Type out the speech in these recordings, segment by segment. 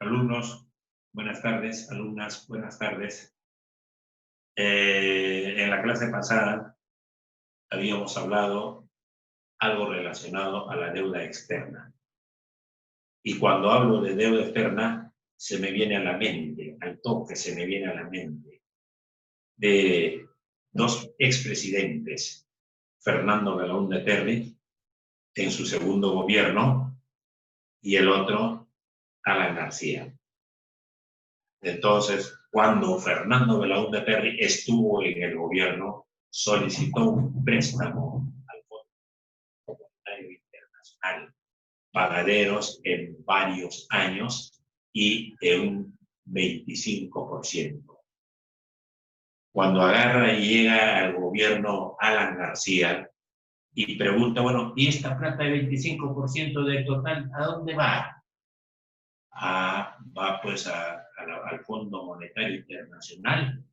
Alumnos, buenas tardes. Alumnas, buenas tardes. En la clase pasada habíamos hablado algo relacionado a la deuda externa. Y cuando hablo de deuda externa, se me viene a la mente, al toque se me viene a la mente, de dos expresidentes, Fernando Belaúnde Terry, en su segundo gobierno, y el otro, Alan García. Entonces, cuando Fernando Belaúnde Terry estuvo en el gobierno, solicitó un préstamo al Fondo Monetario Internacional, pagaderos en varios años y de un 25%. Cuando agarra y llega al gobierno Alan García y pregunta, bueno, ¿y esta plata de 25% del total, a dónde va? Va pues al Fondo Monetario Internacional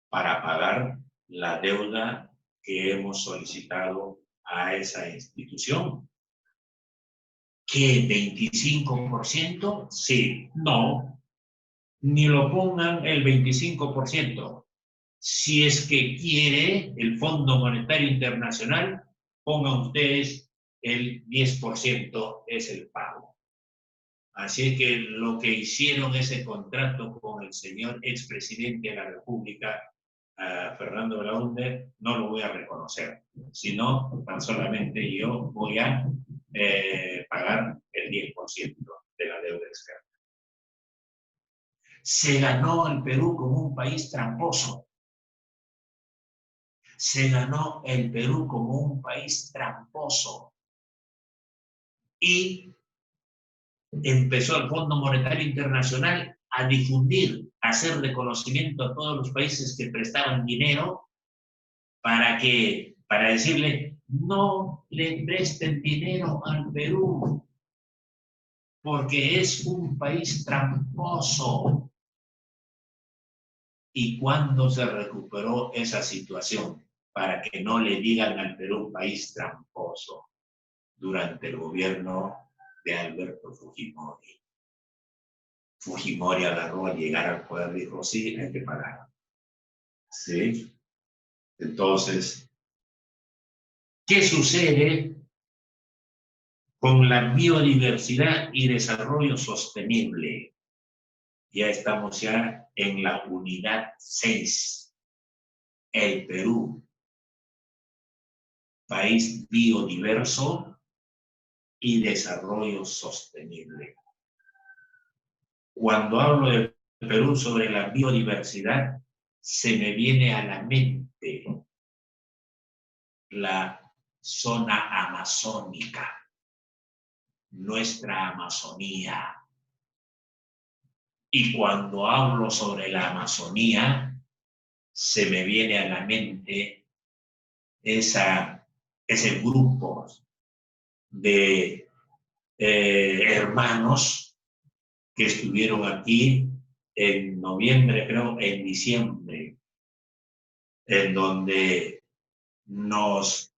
para pagar la deuda que hemos solicitado a esa institución. ¿Qué? ¿25%? Sí, no, ni lo pongan el 25%. Si es que quiere el Fondo Monetario Internacional, pongan ustedes el 10% es el pago. Así que lo que hicieron ese contrato con el señor expresidente de la República, Fernando Belaúnde, no lo voy a reconocer, sino tan solamente yo voy a pagar el 10% de la deuda externa. Se ganó el Perú como un país tramposo. Se ganó el Perú como un país tramposo. Y empezó el Fondo Monetario Internacional a difundir, a hacer reconocimiento a todos los países que prestaban dinero para decirle, no le presten dinero al Perú, porque es un país tramposo. ¿Y cuándo se recuperó esa situación? Para que no le digan al Perú país tramposo, durante el gobierno de Alberto Fujimori. Fujimori agarró al llegar al poder y dijo, sí, hay que pagar. ¿Sí? Entonces, ¿qué sucede con la biodiversidad y desarrollo sostenible? Ya estamos en la unidad 6. El Perú, país biodiverso y desarrollo sostenible. Cuando hablo del Perú sobre la biodiversidad, se me viene a la mente la zona amazónica, nuestra Amazonía. Y cuando hablo sobre la Amazonía, se me viene a la mente ese grupo de hermanos que estuvieron aquí en noviembre, creo, en diciembre, en donde nos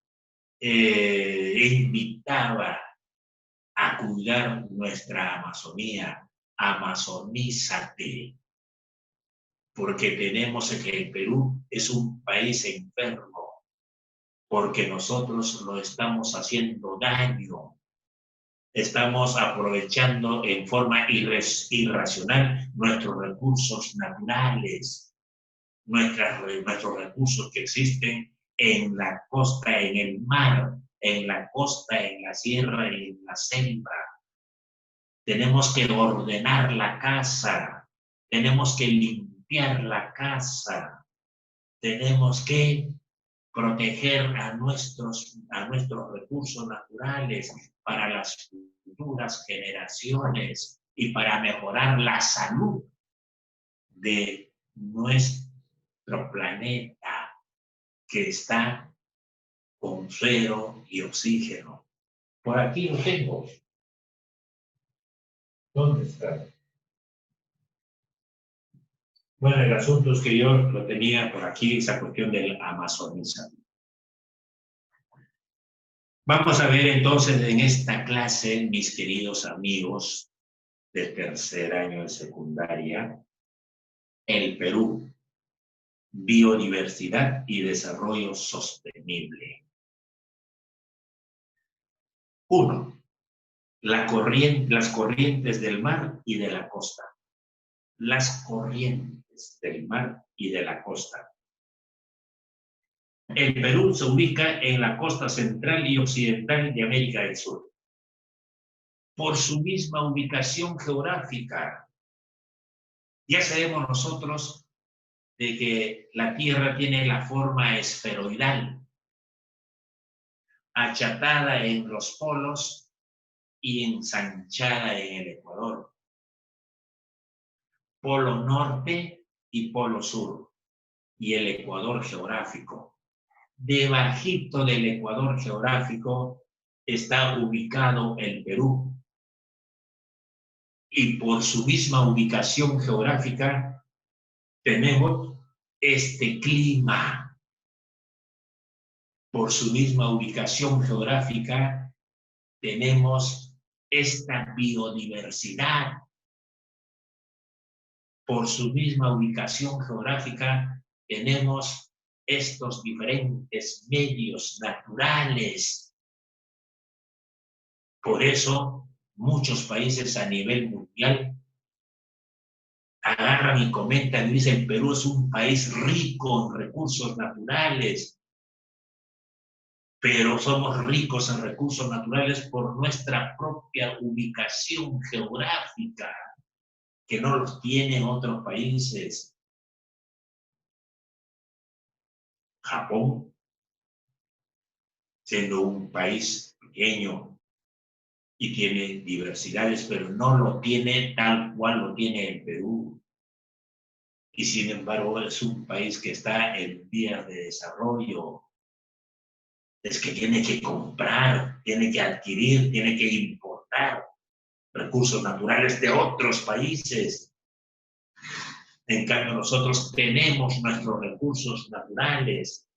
invitaba a cuidar nuestra Amazonía. Amazonízate, porque tenemos que el Perú es un país enfermo, porque nosotros lo estamos haciendo daño. Estamos aprovechando en forma irracional nuestros recursos naturales, nuestros recursos que existen en la costa, en el mar, en la costa, en la sierra, en la selva. Tenemos que ordenar la casa, tenemos que limpiar la casa, tenemos que proteger a nuestros recursos naturales para las futuras generaciones y para mejorar la salud de nuestro planeta que está con suero y oxígeno. Por aquí lo tengo. ¿Dónde está? Bueno, el asunto es que yo lo tenía por aquí, esa cuestión del amazonizado. Vamos a ver entonces en esta clase, mis queridos amigos, de tercer año de secundaria, el Perú, biodiversidad y desarrollo sostenible. 1. Las corrientes del mar y de la costa. Las corrientes del mar y de la costa. El Perú se ubica en la costa central y occidental de América del Sur. Por su misma ubicación geográfica, ya sabemos nosotros de que la Tierra tiene la forma esferoidal, achatada en los polos y ensanchada en el Ecuador. Polo norte y polo sur, y el Ecuador geográfico. Debajito del Ecuador geográfico está ubicado el Perú. Y por su misma ubicación geográfica tenemos este clima. Por su misma ubicación geográfica tenemos esta biodiversidad. Por su misma ubicación geográfica tenemos estos diferentes medios naturales. Por eso, muchos países a nivel mundial agarran y comentan y dicen: Perú es un país rico en recursos naturales, pero somos ricos en recursos naturales por nuestra propia ubicación geográfica, que no los tienen otros países. Japón, siendo un país pequeño y tiene diversidades, pero no lo tiene tal cual lo tiene el Perú. Y sin embargo es un país que está en vías de desarrollo. Es que tiene que comprar, tiene que adquirir, tiene que importar recursos naturales de otros países. En cambio, nosotros tenemos nuestros recursos naturales,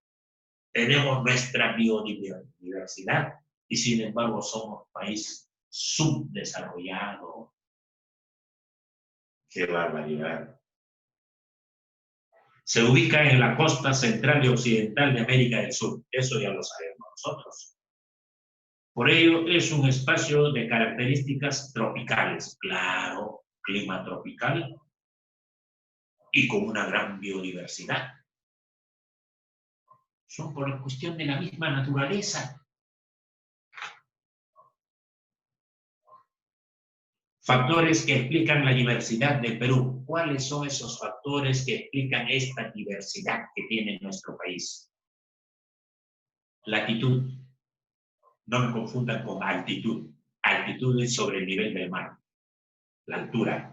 tenemos nuestra biodiversidad y sin embargo somos país subdesarrollado. ¡Qué barbaridad! Se ubica en la costa central y occidental de América del Sur. Eso ya lo sabemos nosotros. Por ello, es un espacio de características tropicales. Claro, clima tropical y con una gran biodiversidad. Son por cuestión de la misma naturaleza. Factores que explican la diversidad del Perú. ¿Cuáles son esos factores que explican esta diversidad que tiene nuestro país? Latitud. No me confundan con altitud. Altitud es sobre el nivel del mar, la altura.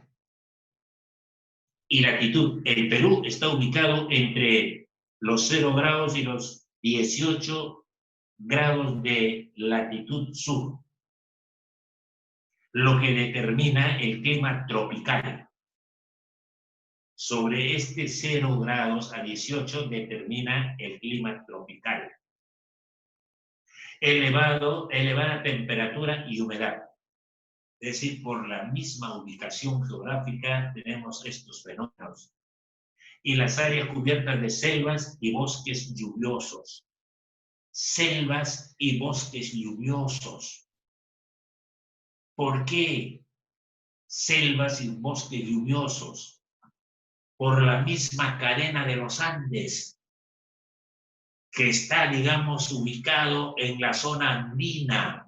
Y latitud. El Perú está ubicado entre los 0 grados y los 18 grados de latitud sur, lo que determina el clima tropical. Sobre este 0 grados a 18 determina el clima tropical. Elevada temperatura y humedad. Es decir, por la misma ubicación geográfica tenemos estos fenómenos. Y las áreas cubiertas de selvas y bosques lluviosos. Selvas y bosques lluviosos. ¿Por qué selvas y bosques lluviosos? Por la misma cadena de los Andes, que está, digamos, ubicado en la zona andina.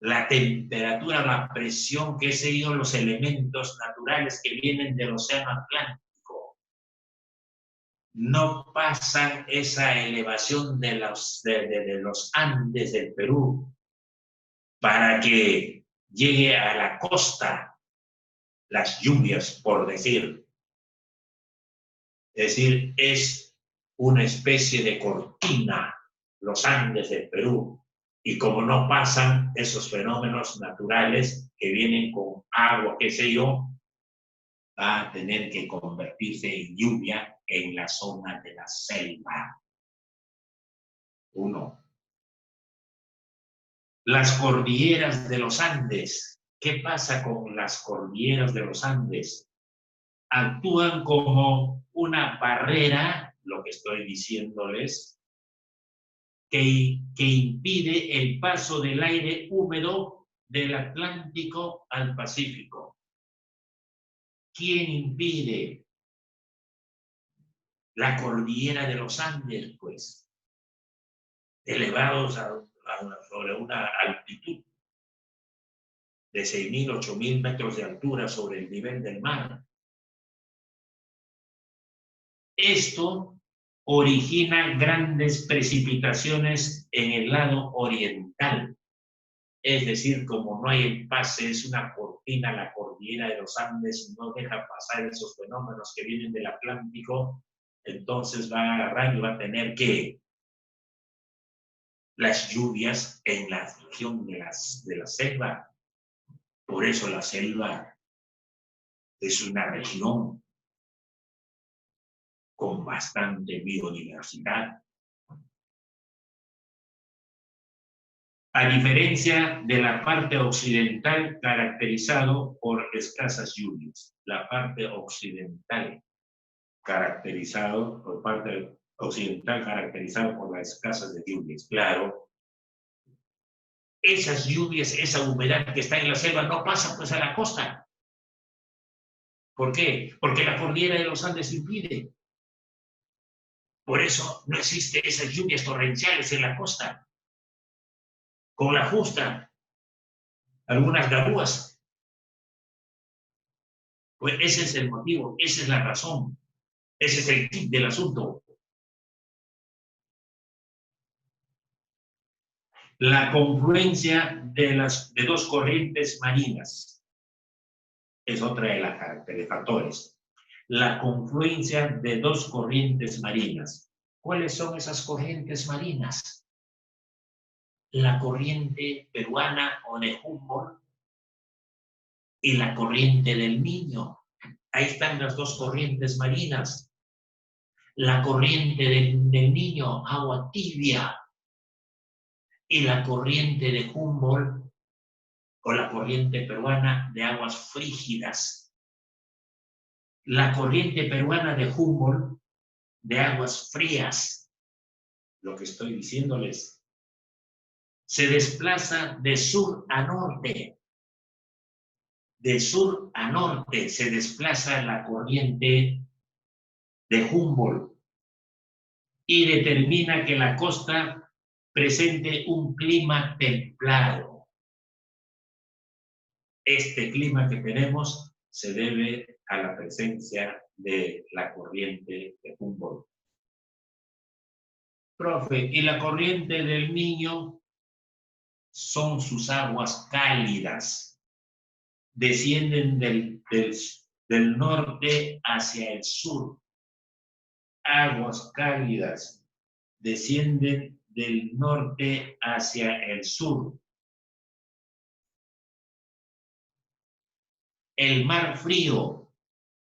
La temperatura, la presión, que es ello, los elementos naturales que vienen del océano Atlántico, no pasan esa elevación de los Andes del Perú para que llegue a la costa las lluvias, por decir. Es decir, es una especie de cortina los Andes del Perú. Y como no pasan esos fenómenos naturales que vienen con agua, qué sé yo, va a tener que convertirse en lluvia en la zona de la selva. 1. Las cordilleras de los Andes ¿Qué pasa con las cordilleras de los Andes? Actúan como una barrera, lo que estoy diciéndoles, que impide el paso del aire húmedo del Atlántico al Pacífico. ¿Quién impide? La cordillera de los Andes, pues, elevados sobre una altitud de 6.000, 8.000 metros de altura sobre el nivel del mar. Esto origina grandes precipitaciones en el lado oriental. Es decir, como no hay empase, es una cortina, la cordillera de los Andes no deja pasar esos fenómenos que vienen del Atlántico, entonces va a agarrar y va a tener que las lluvias en la región de la selva. Por eso la selva es una región con bastante biodiversidad. A diferencia de la parte occidental caracterizado por escasas lluvias. La parte occidental caracterizado por las escasas de lluvias. Claro, esas lluvias, esa humedad que está en la selva no pasa pues a la costa. ¿Por qué? Porque la cordillera de los Andes impide. Por eso no existe esas lluvias torrenciales en la costa. Con la justa, algunas garúas. Pues ese es el motivo, esa es la razón, ese es el kit del asunto. La confluencia de dos corrientes marinas es otra de los factores. La confluencia de dos corrientes marinas. ¿Cuáles son esas corrientes marinas? La corriente peruana o de Humboldt y la corriente del Niño. Ahí están las dos corrientes marinas. La corriente del Niño, agua tibia, y la corriente de Humboldt o la corriente peruana de aguas frígidas. La corriente peruana de Humboldt de aguas frías, lo que estoy diciéndoles, se desplaza de sur a norte. De sur a norte se desplaza la corriente de Humboldt y determina que la costa presente un clima templado. Este clima que tenemos se debe a la presencia de la corriente de Humboldt. Profe, ¿y la corriente del Niño? Son sus aguas cálidas. Descienden del norte hacia el sur. Aguas cálidas descienden del norte hacia el sur. El mar frío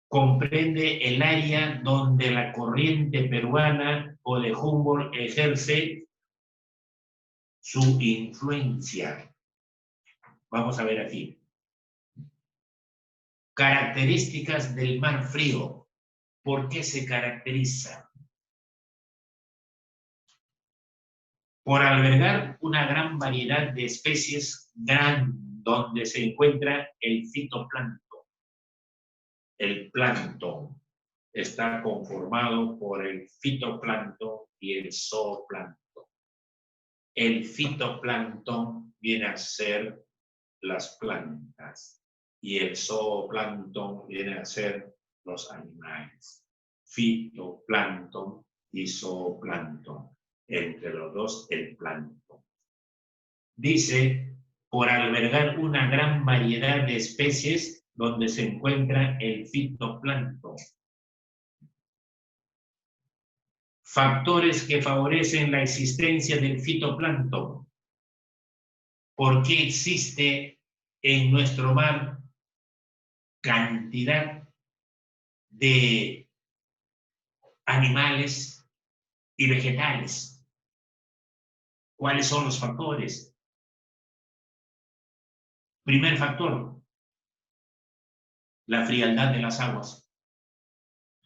comprende el área donde la corriente peruana o de Humboldt ejerce su influencia. Vamos a ver aquí. Características del mar frío. ¿Por qué se caracteriza? Por albergar una gran variedad de especies donde se encuentra el fitoplancton. El plancton está conformado por el fitoplancton y el zooplancton. El fitoplancton viene a ser las plantas y el zooplancton viene a ser los animales. Fitoplancton y zooplancton. Entre los dos, el plancton. Dice, por albergar una gran variedad de especies donde se encuentra el fitoplancton. Factores que favorecen la existencia del fitoplancton. ¿Por qué existe en nuestro mar cantidad de animales y vegetales? ¿Cuáles son los factores? Primer factor, la frialdad de las aguas.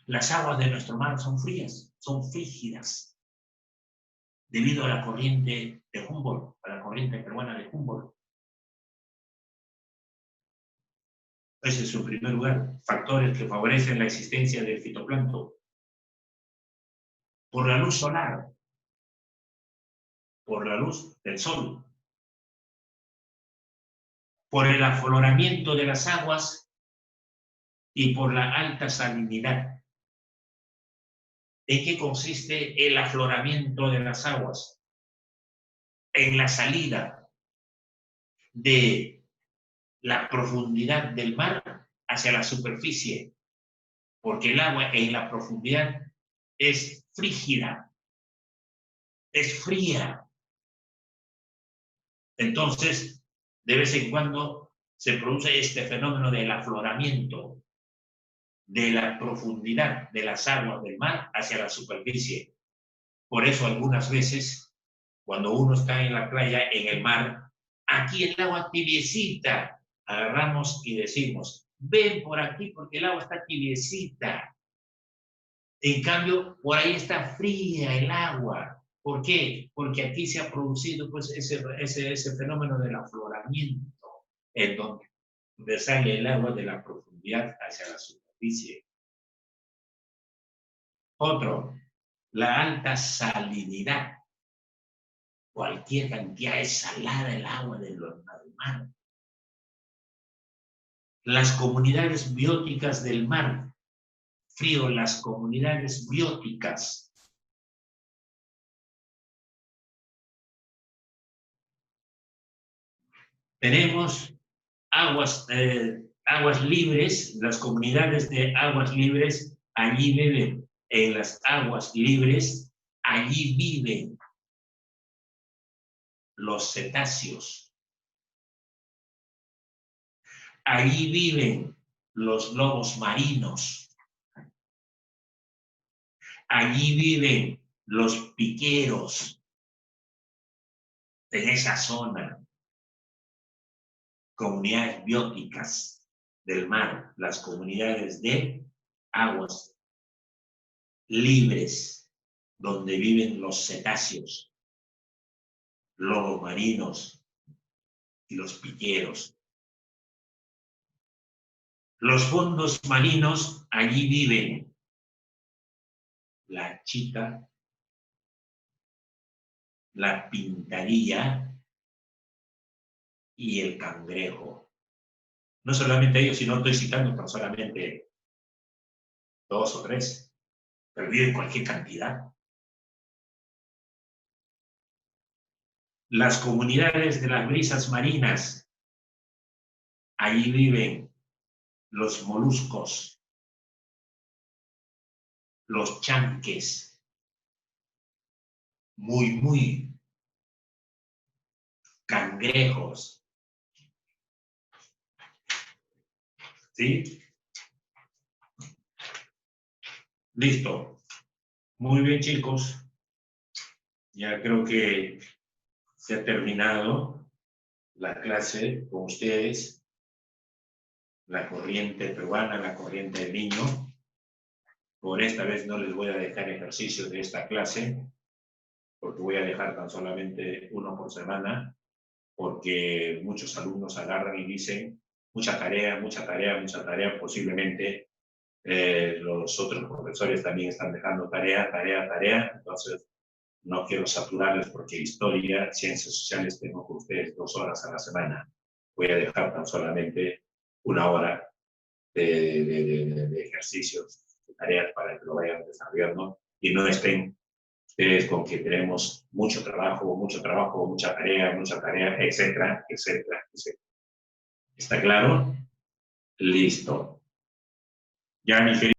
Las aguas de nuestro mar son frías, son frígidas, debido a la corriente de Humboldt, a la corriente peruana de Humboldt. Ese es su primer lugar. Factores que favorecen la existencia del fitoplancton. Por la luz solar, por la luz del sol, por el afloramiento de las aguas y por la alta salinidad. ¿En qué consiste el afloramiento de las aguas? En la salida de la profundidad del mar hacia la superficie, porque el agua en la profundidad es frígida, es fría. Entonces, de vez en cuando se produce este fenómeno del afloramiento de la profundidad de las aguas del mar hacia la superficie. Por eso algunas veces, cuando uno está en la playa, en el mar, aquí el agua tibiecita, agarramos y decimos, ven por aquí porque el agua está tibiecita. En cambio, por ahí está fría el agua. ¿Por qué? Porque aquí se ha producido pues, ese fenómeno del afloramiento, en donde sale el agua de la profundidad hacia la superficie. Otro, la alta salinidad. Cualquier cantidad es salada el agua del mar. Las comunidades bióticas del mar. Frío, las comunidades bióticas. Tenemos aguas libres, las comunidades de aguas libres, allí viven. En las aguas libres, allí viven los cetáceos. Allí viven los lobos marinos. Allí viven los piqueros en esa zona. Comunidades bióticas del mar, las comunidades de aguas libres, donde viven los cetáceos, lobos marinos y los piqueros. Los fondos marinos, allí viven la chica, la pintadilla y el cangrejo. No solamente ellos, sino estoy citando tan solamente 2 o 3, pero viven cualquier cantidad. Las comunidades de las brisas marinas, allí viven los moluscos, los chanques, muy cangrejos. ¿Sí? Listo. Muy bien, chicos. Ya creo que se ha terminado la clase con ustedes. La corriente peruana, la corriente del Niño. Por esta vez no les voy a dejar ejercicios de esta clase, porque voy a dejar tan solamente uno por semana, porque muchos alumnos agarran y dicen mucha tarea, posiblemente los otros profesores también están dejando tarea, entonces no quiero saturarles porque historia, ciencias sociales tengo con ustedes 2 horas a la semana. Voy a dejar tan solamente 1 hora de ejercicios, de tareas para que lo vayan desarrollando y no estén ustedes con que tenemos mucho trabajo, mucha tarea, etcétera. ¿Está claro? Listo. Ya, mi querido.